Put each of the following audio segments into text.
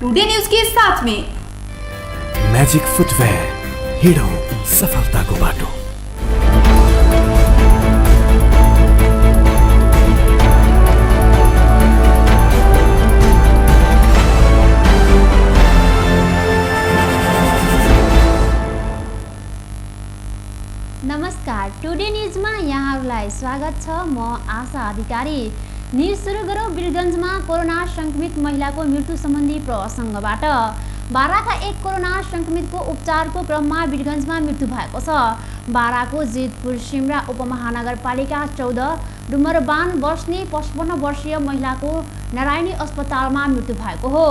Today news के साथ में मैजिक फुटवेयर, हिडो सफलताको बाटो। नमस्कार, टुडे न्यूजमा यहाँहरूलाई स्वागत छ। म आशा अधिकारी। न्यूज सुरु गरौँ वीरगञ्जमा कोरोना संक्रमित महिलाको मृत्यु सम्बन्धी प्रसङ्गबाट। बाराका एक कोरोना संक्रमितको उपचारको क्रममा वीरगञ्जमा मृत्यु भएको छ। बाराको जितपुर सिमरा उपमहानगरपालिका 14 डुमरबान बस्ने 55 वर्षीय महिलाको नारायणी अस्पतालमा मृत्यु भएको हो।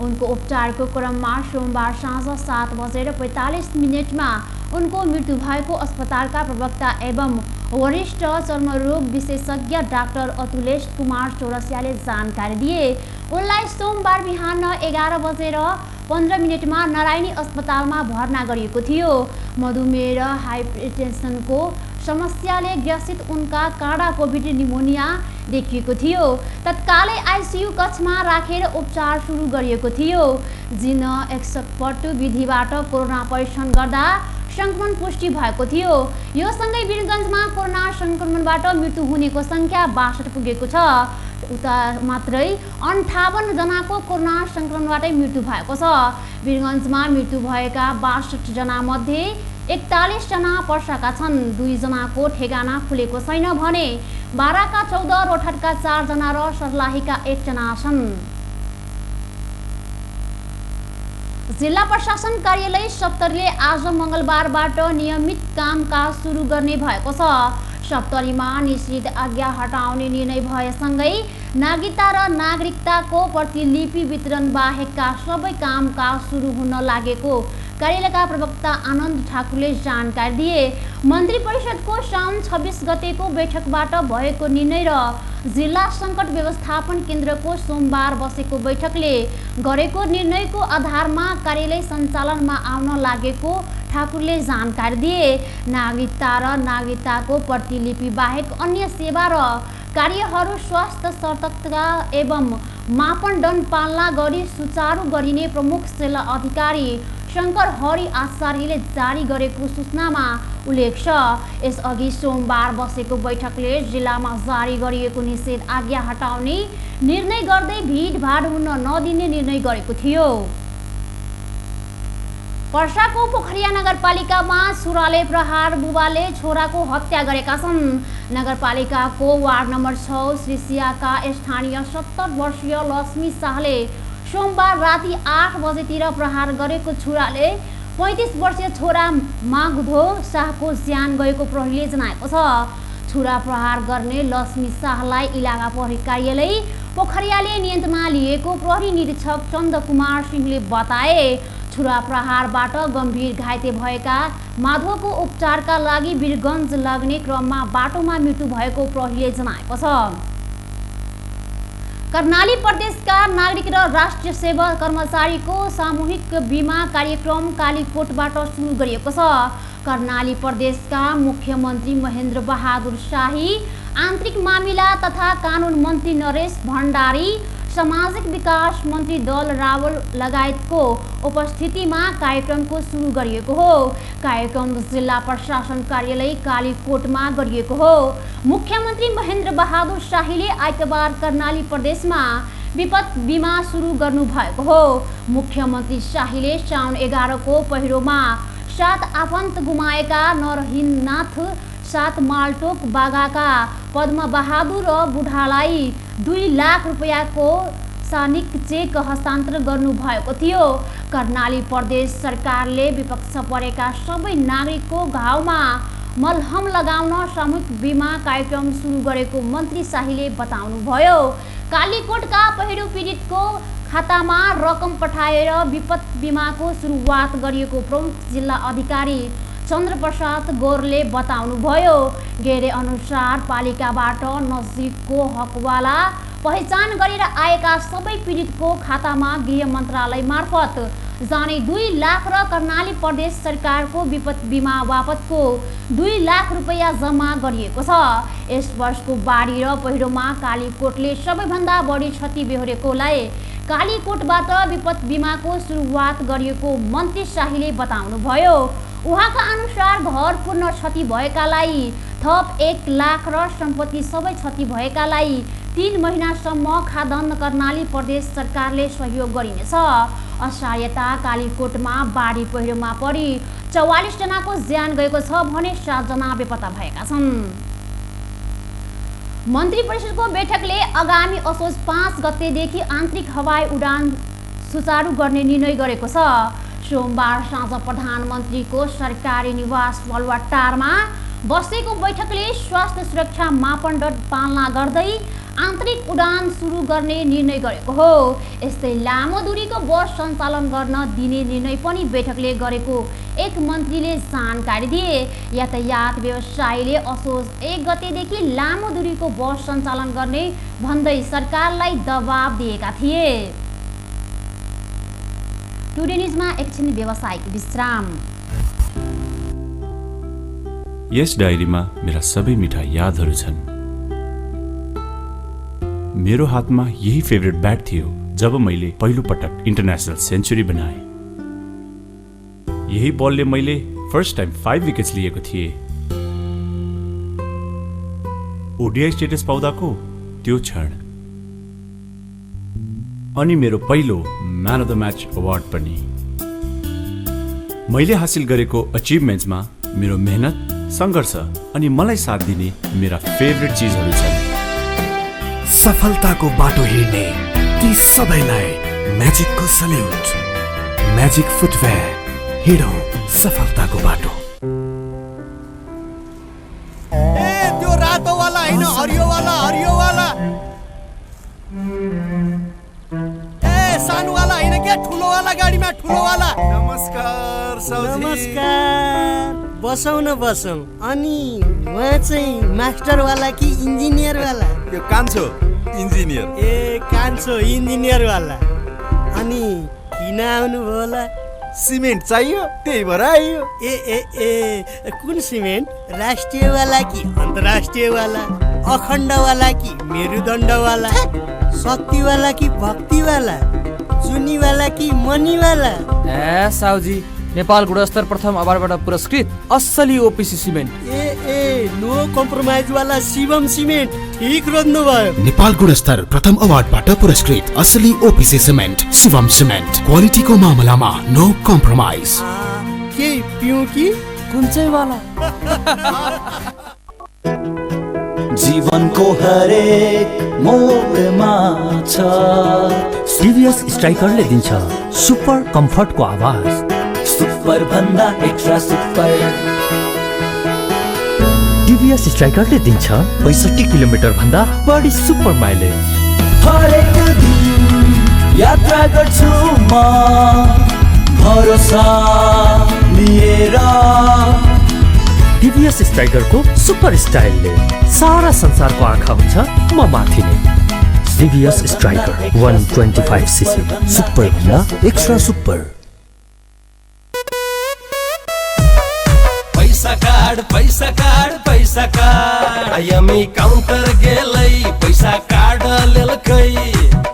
उनको उपचारको क्रममा सोमबार साँझ 7:45 उनको मृत्यु भएको अस्पतालका प्रवक्ता एवं वरिष्ठ चर्मरोग विशेषज्ञ डाक्टर अतुलेश कुमार चौरसियाले जानकारी दिए। उनलाई सोमबार बिहान 11:15 नारायणी अस्पतालमा भर्ना गरिएको थियो। मधुमेह र हाइपरटेन्सनको समस्याले ग्रसित उनका काँडा कोभिड निमोनिया देखिएको थियो। तत्कालै आइसियु कक्षमा राखेर उपचार सुरु गरिएको थियो। जिन एक्सपर्ट विधिबाट कोरोना परीक्षण गर्दा संक्रमण पुष्टि भएको थियो। यो सँगै वीरगञ्जमा कोरोना संक्रमणबाट मृत्यु हुनेको संख्या 62 पुगेको छ। उता मात्रै 58 जनाको कोरोना संक्रमणबाटै मृत्यु भएको छ। वीरगञ्जमा मृत्यु भएका 62 जना मध्ये 41 जना पर्साका छन्। 2 जनाको ठेगाना खुलेको छैन भने बाराका 14, रोहटका 4 जना र सर्लाहीका 1 जना छन्। जिल्ला प्रशासन कार्यालय सप्तरीले आज मंगलबारबाट नियमित कामकाज सुरु गर्ने भएको छ। सप्तरीमा निषेध आज्ञा हटाउने निर्णय भएसँगै नागरिकता र नागरिकताको प्रतिलिपि वितरण बाहेकका सबै कामकाज सुरु हुन लागेको कार्यालयका प्रवक्ता आनन्द ठाकुरले जानकारी दिए। मन्त्री परिषदको साउन 26 गतेको बैठकबाट भएको निर्णय र जिल्ला सङ्कट व्यवस्थापन केन्द्रको सोमबार बसेको बैठकले गरेको निर्णयको आधारमा कार्यालय सञ्चालनमा आउन लागेको ठाकुरले जानकारी दिए। नागरिकता र नागरिकताको प्रतिलिपि बाहेक अन्य सेवा र कार्यहरू स्वास्थ्य सतर्कता एवं मापदण्ड पालना गरी सुचारू गरिने प्रमुख जिल्ला अधिकारी शङ्कर हरि आचार्यले जारी गरेको सूचनामा उल्लेख छ। यसअघि सोमबार बसेको बैठकले जिल्लामा जारी गरिएको निषेध आज्ञा हटाउने निर्णय गर्दै भिडभाड हुन नदिने निर्णय गरेको थियो। पर्साको पोखरिया नगरपालिकामा छोराले प्रहार बुबाले छोराको हत्या गरेका छन्। नगरपालिकाको वार्ड नम्बर 6 श्रीसियाका स्थानीय 70 वर्षीय लक्ष्मी शाहले सोमबार राति 8 बजेतिर प्रहार गरेको छोराले 35 वर्षीय छोरा मागधो शाहको ज्यान गएको प्रहरीले जनाएको छ। छोरा प्रहार गर्ने लक्ष्मी शाहलाई इलाका प्रहरी कार्यालय पोखरियाले नियन्त्रणमा लिएको प्रहरी निरीक्षक चन्द्र कुमार सिंहले बताए। छोरा प्रहारबाट गम्भीर घाइते भएका माधवको उपचारका लागि वीरगञ्ज लाग्ने क्रममा बाटोमा मृत्यु भएको प्रहरीले जनाएको छ। कर्णाली प्रदेशका नागरिक र राष्ट्रिय सेवा कर्मचारीको सामूहिक बीमा कार्यक्रम कालीकोटबाट सुरु गरिएको छ। कर्णाली प्रदेशका मुख्यमन्त्री महेन्द्र बहादुर शाही, आन्तरिक मामिला तथा कानुन मन्त्री नरेश भण्डारी, सामाजिक विकास मन्त्री दल रावल लगायतको उपस्थितिमा कार्यक्रमको सुरु गरिएको हो। कार्यक्रम जिल्ला प्रशासन कार्यालय कालीकोटमा गरिएको हो। मुख्यमन्त्री महेन्द्र बहादुर शाहीले आइतबार कर्णाली प्रदेशमा विपद बीमा सुरु गर्नु भएको हो। मुख्यमन्त्री शाहीले साउन 11 को पहिरोमा 7 आफन्त गुमाएका नरहिननाथ 7 मालटोक बागाका पद्म बहादुर र बुढालाई 2 लाख रुपियाँको सानिक चेक हस्तान्तरण गर्नुभएको थियो। कर्णाली प्रदेश सरकारले विपक्ष परेका सबै नागरिकको घाउमा मलहम लगाउन सामूहिक बीमा कार्यक्रम सुरु गरेको मन्त्री शाहीले बताउनुभयो। कालीकोटका पहिरो पीडितको खातामा रकम पठाएर विपद बीमाको सुरुवात गरिएको प्रमुख जिल्ला अधिकारी चन्द्रप्रसाद गौरले बताउनुभयो। गेरे अनुसार पालिकाबाट नजिकको हकवाला पहिचान गरेर आएका सबै पीडितको खातामा गृह मन्त्रालय मार्फत जाने 2 लाख र कर्णाली प्रदेश सरकारको विपद बीमा बापतको 2 लाख रुपियाँ जम्मा गरिएको छ। यस वर्षको बाढी र पहिरोमा कालीकोटले सबैभन्दा बढी क्षति बेहोरेकोलाई कालीकोटबाट विपद बिमाको सुरुवात गरिएको मन्त्री शाहीले बताउनुभयो। उहाँका अनुसार घर पूर्ण क्षति भएकालाई थप 1 लाख र सम्पत्ति सबै क्षति भएकालाई 3 महिनासम्म खाद्यान्न कर्णाली प्रदेश सरकारले सहयोग गरिनेछ। असायता कालीकोटमा बाढी पहिरोमा परि 44 जनाको ज्यान गएको छ भने 7 जना बेपत्ता भएका छन्। मन्त्री परिषदको बैठकले आगामी असोज 5 गतेदेखि आन्तरिक हवाई उडान सुचारू गर्ने निर्णय गरेको छ। सोमबार साँझ प्रधानमन्त्रीको सरकारी निवास बलुवाटारमा बसेको बैठकले स्वास्थ्य सुरक्षा मापदण्ड पालना गर्दै आन्तरिक उडान सुरु गर्ने निर्णय गरेको हो। यस्तै लामो दूरीको बस सञ्चालन गर्न दिने निर्णय पनि बैठकले गरेको एक मन्त्रीले जानकारी दिए। यातायात व्यवसायीले असोज 1 गतेदेखि लामो दूरीको बस सञ्चालन गर्ने भन्दै सरकारलाई दबाब दिएका थिए। टुडे न्युजमा एकछिन व्यावसायिक विश्राम। यस डायरीमा मेरा सबै मिठा यादहरू छन्। मेरो हातमा यही फेभरेट ब्याट थियो जब मैले पहिलो पटक इन्टरनेसनल सेन्चुरी बनाए। यही बलले मैले फर्स्ट टाइम 5 विकेट्स लिएको थिएँ। ओडिआई स्टेटस पाउँदाको त्यो क्षण अनि मेरो पहिलो man of the match award पनि। मैले हासिल गरेको अचिभमेन्ट्समा मेरो मेहनत, सङ्घर्ष अनि मलाई साथ दिने मेरा फेभरेट चिजहरू छन्। सफलताको बाटो हिँड्ने ती सबैलाई म्याजिकको सल्युट। म्याजिक फुटवेयर, हिँडौँ सफलताको बाटो। ए त्यो रातो वाला हैन, हरियो वाला, हरियो वाला। ए सानो वाला हैन के, ठुलो वाला गाडीमा ठुलो वाला। नमस्कार साउजी। नमस्कार। बसौँ न बसौँ। अनि उहाँ चाहिँ मास्टर वाला कि इन्जिनियर वाला? यो कान्छो इन्जिनियर। ए कान्छो इन्जिनियर वाला। अनि किन आउनु भयो होला? सिमेन्ट चाहियो, त्यही भएर आइयो। ए ए ए कुन सिमेन्ट? राष्ट्रिय वाला कि अन्तर्राष्ट्रिय वाला? अखण्ड वाला कि मेरुदण्ड वाला? शक्ति वाला कि भक्ति वाला? जुनी वाला कि मनी वाला? ए साउजी, नेपाल गुणस्तर प्रथम अवार्डबाट पुरस्कृत असली ओपिसी सिमेन्ट। ए ए नो कम्प्रोमाइज वाला शिवम सिमेन्ट। ठीक रोज्नु भयो। नेपाल गुणस्तर प्रथम अवार्डबाट पुरस्कृत असली ओपिसी सिमेन्ट शिवम सिमेन्ट। क्वालिटीको मामलामा नो कम्प्रोमाइज। के पिउँ कि कुन चाहिँ वाला? जीवनको हरेक मोडमा छ टिभीएस स्ट्राइकरले दिन्छ सुपर कम्फर्टको आवाज। सुपर भन्दा एक्स्ट्रा सुपर। टिभीएस स्ट्राइकरले दिन्छ 65 किलोमिटर भन्दा बढी सुपर माइलेज। हरेक दिन यात्रा गर्छु म भरोसा लिएर। टिभीएस स्ट्राइकरको सुपर स्टाइलले सारा संसारको आँखा हुन्छ म माथि नै। टिभीएस स्ट्राइकर 125 सीसी, सुपर भन्दा एक्स्ट्रा सुपर। पैसा कार्ड, पैसा कार्ड, पैसा कार्ड। आइएमई काउन्टर गेलै पैसा कार्ड लेलकै।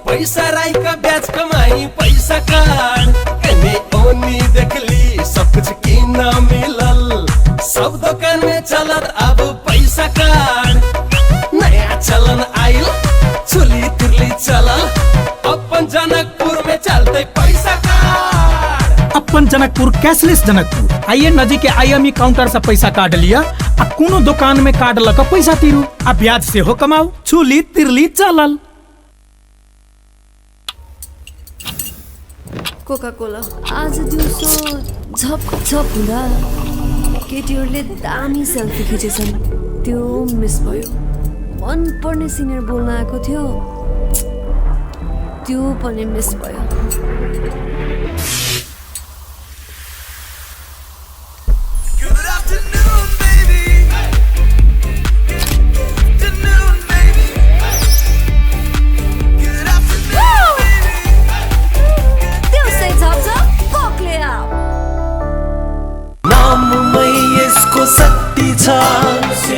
पैसा राईका ब्याज कमाई पैसा कार्ड। एने ओनी देखली सब कुछ किन मिलल। सब दोकान में चलत अब पैसा कार्ड। नया चलन आइल, चुली तुरली चलल। अपन जनकपुर में चलते पैसा कार्ड। अपन जनकपुर कैशलेस जनकपुर। आइए नजीक के आईएमई काउंटर से पैसा काट लिया आ कोनो दुकान में काट लक पैसा तिरु आ ब्याज से हो कमाऊ। छुली तिरली चलल। कोका कोला आज दिउँसो झप झप हुँदा केटीहरूले दामी सेल्फी खिचेछन्। त्यो मिस भयो। मन पर्ने सिङ्गर बोल्न आएको थियो, त्यो पनि मिस भयो। शक्ति छ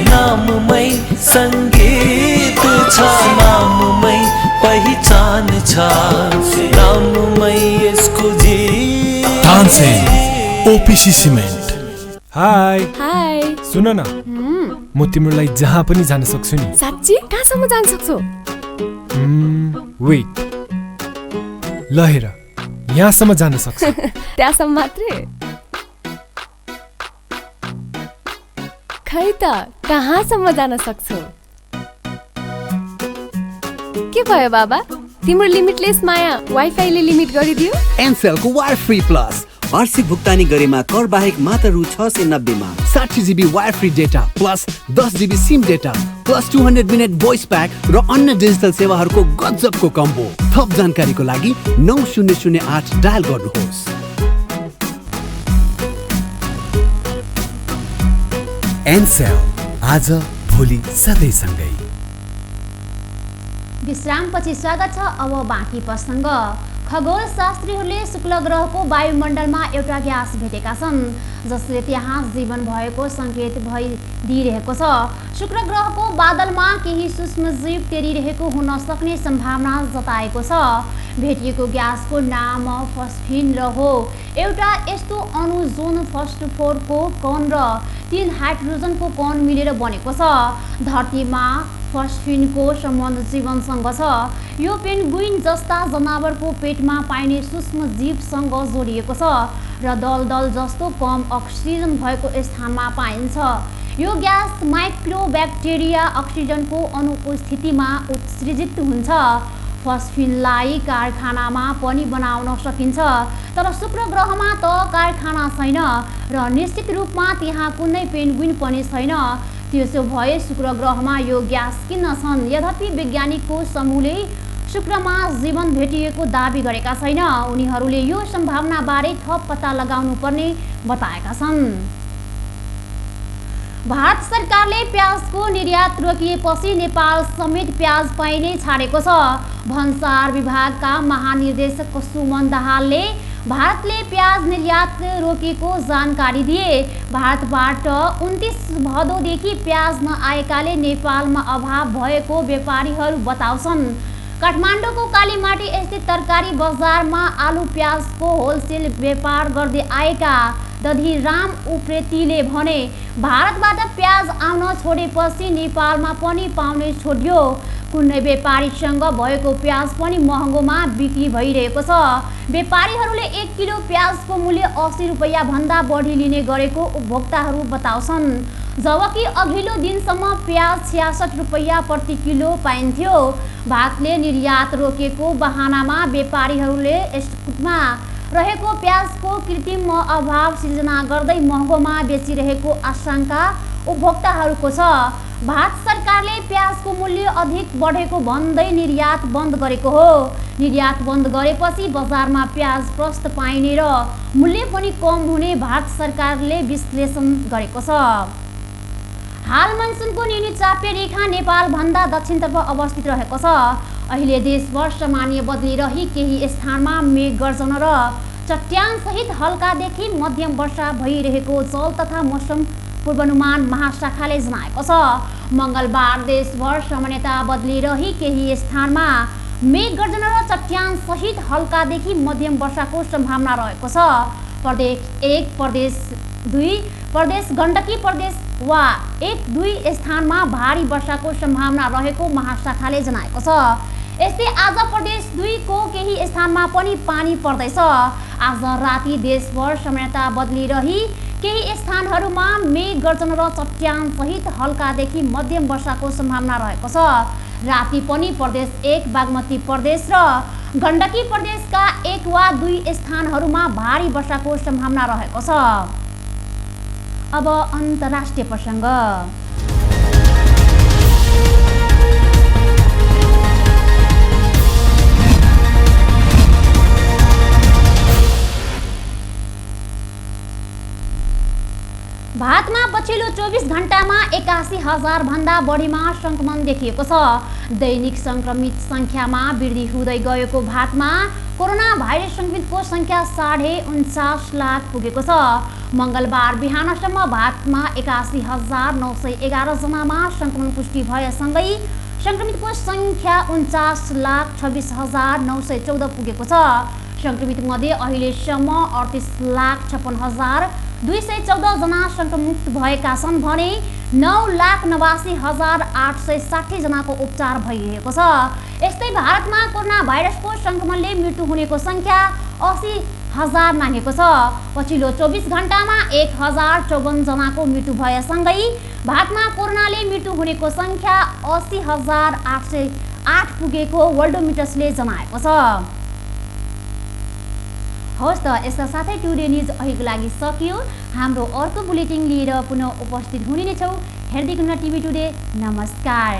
नाममै, सङ्गीत छ नाममै, पहिचान छ। Tansen OPC cement. हाई हाई सुन न म तिम्रो लागि जहाँ पनि जान सक्छु नि। साच्ची कहाँसम्म जान सक्छौ? वेट ल हेर यहाँसम्म जान सक्छु। त्यहाँसम्म मात्रै? खै त कहाँसम्म जान सक्छौ? के भयो बाबा, तिम्रो लिमिटलेस माया वाइफाईले लिमिट गरिदियो? एनसेलको वायर फ्री प्लस वार्षिक भुक्तानी गरेमा कर बाहेक मात्र रु 690 मा 60 GB wire free data plus 10 GB SIM data plus 200 minute voice pack र अन्य डिजिटल सेवाहरूको गजबको कम्बो। थप जानकारीको लागि 9008 डायल गर्नुहोस्। एनसेल आज भोलि सधैँ सँगै। विश्रामपछि स्वागत छ। अब बाँकी प्रसङ्ग। खगोल शास्त्रीहरूले शुक्ल ग्रहको वायुमण्डलमा एउटा ग्यास भेटेका छन् जसले त्यहाँ जीवन भएको सङ्केत दिइरहेको छ। शुक्र ग्रहको बादलमा केही सूक्ष्म जीव तेरिरहेको हुन सक्ने सम्भावना जताएको छ। भेटिएको ग्यासको नाम फस्फिन हो। एउटा यस्तो अणु जुन फस्फोरको कण र 3 हाइड्रोजनको कण मिलेर बनेको छ। धरतीमा फस्फिनको सम्बन्ध जीवनसँग छ। यो पेन्गुइन जस्ता जनावरको पेटमा पाइने सूक्ष्म जीवसँग जोडिएको छ र दलदल जस्तो कम अक्सिजन भएको स्थानमा पाइन्छ। यो ग्यास माइक्रोब्याक्टेरिया अक्सिजनको अनुपस्थितिमा उत्सर्जित हुन्छ। फस्फिनलाई कारखानामा पनि बनाउन सकिन्छ, तर शुक्र ग्रहमा त कारखाना छैन र निश्चित रूपमा त्यहाँ कुनै पेन्गुइन पनि छैन। त्यसो भए शुक्र ग्रहमा यो ग्यास किन छन्? यद्यपि वैज्ञानिकको समूहले शुक्रमा जीवन भेटिएको दाबी गरेका छैन। उनीहरूले यो सम्भावनाबारे थप पत्ता लगाउनु पर्ने बताएका छन्। भारत सरकारले प्याजको निर्यात रोकिएपछि नेपाल समेत प्याज पाइने छाडेको छ। भन्सार विभागका महानिर्देशक सुमन दाहालले भारतले प्याज निर्यात रोकेको जानकारी दिए। भारतबाट 29 भदौदेखि प्याज नआएकाले नेपालमा अभाव भएको व्यापारीहरू बताउँछन्। काठमाडौँको कालीमाटी स्थित तरकारी बजारमा आलु प्याजको होलसेल व्यापार गर्दै आएका दधिराम उप्रेतीले भने भारतबाट प्याज आउन छोडेपछि नेपालमा पनि पाउने छोड्यो। कुनै व्यापारीसँग भएको प्याज पनि महँगोमा बिक्री भइरहेको छ। व्यापारीहरूले 1 किलो प्याजको मूल्य 80 रुपैयाँ भन्दा बढी लिने गरेको उपभोक्ताहरू बताउँछन्। जबकि अघिल्लो दिनसम्म प्याज 66 रुपैयाँ प्रति किलो पाइन्थ्यो। भारतले निर्यात रोकेको बहानामा व्यापारीहरूले स्टकमा रहेको प्याजको कृत्रिम अभाव सिर्जना गर्दै महँगोमा बेचिरहेको आशंका उपभोक्ताहरूको छ। भारत सरकारले प्याजको मूल्य अधिक बढेको भन्दै निर्यात बन्द गरेको हो। निर्यात बन्द गरेपछि बजारमा प्याज प्रशस्त पाइने र मूल्य पनि कम हुने भारत सरकारले विश्लेषण गरेको छ। हाल मनसुनको न्यूनी चाप्य रेखा नेपालभन्दा दक्षिणतर्फ अवस्थित रहेको छ। अहिले देशभर सामान्य बदली रही केही स्थानमा मेघ गर्जन र चट्याङ सहित हल्कादेखि मध्यम वर्षा भइरहेको जल तथा मौसम पूर्वानुमान महाशाखाले जनाएको छ। मङ्गलबार देशभर सामान्यता बदली रही केही स्थानमा मेघ गर्जन र चट्याङ सहित हल्कादेखि मध्यम वर्षाको सम्भावना रहेको छ। प्रदेश 1, प्रदेश 2, प्रदेश गण्डकी प्रदेश वा 1-2 स्थानमा भारी वर्षाको सम्भावना रहेको महाशाखाले जनाएको छ। यस्तै आज प्रदेश 2 को केही स्थानमा पनि पानी पर्दैछ। आज राति देशभर सामान्यता बदली रही केही स्थानहरूमा मेघ गर्जन र चट्याङ सहित हल्कादेखि मध्यम वर्षाको सम्भावना रहेको छ। राति पनि प्रदेश 1, बागमती प्रदेश र गण्डकी प्रदेशका 1 वा 2 स्थानहरूमा भारी वर्षाको सम्भावना रहेको छ। अब अन्तर्राष्ट्रिय प्रसङ्ग। भारतमा पछिल्लो 24 घण्टामा 81,000 भन्दा बढीमा सङ्क्रमण देखिएको छ। दैनिक सङ्क्रमित सङ्ख्यामा वृद्धि हुँदै गएको भारतमा कोरोना भाइरस सङ्क्रमितको सङ्ख्या 49.5 लाख पुगेको छ। मङ्गलबार बिहानसम्म भारतमा 81,911 जनामा सङ्क्रमण पुष्टि भएसँगै सङ्क्रमितको सङ्ख्या 49,26,914 पुगेको छ। संक्रमित मध्ये अहिलेसम्म 38,56,214 जना संक्रमित भएका छन् भने 9,89,860 जनाको उपचार भइरहेको छ। यस्तै भारतमा कोरोना भाइरसको संक्रमणले मृत्यु हुनेको संख्या 80,000 नाघेको छ। पछिल्लो 24 घण्टामा 1,054 जनाको मृत्यु भएसँगै भारतमा कोरोनाले मृत्यु हुनेको संख्या 80,808 पुगेको वर्ल्डोमिटर्सले जनाएको छ। हवस् त यसका साथै टुडे न्युज अहिलेको लागि सकियो। हाम्रो अर्को बुलेटिन लिएर पुनः उपस्थित हुने नै छौँ। हेर्दै गर्नु टिभी टुडे। नमस्कार।